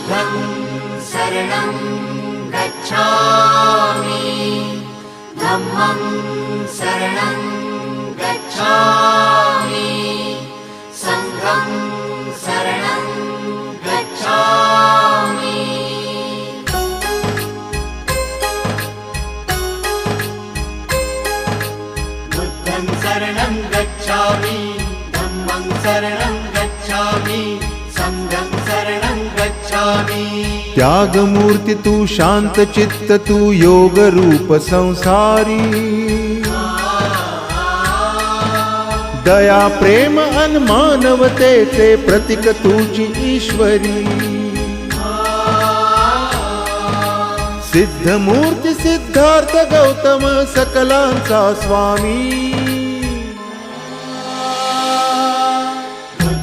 बुद्धं शरणं गच्छामि धम्मं शरणं गच्छामि संघं शरणं गच्छामि बुद्धं शरणं गच्छामि धम्मं शरणं गच्छामि संघं शरणं गच्छामि। त्याग मूर्ति तू शांत चित्त तू योग रूप संसारी दया प्रेम अन मानवतेचे प्रतीक तुझी ईश्वरी सिद्ध मूर्ती सिद्धार्थ गौतम सकलांचा स्वामी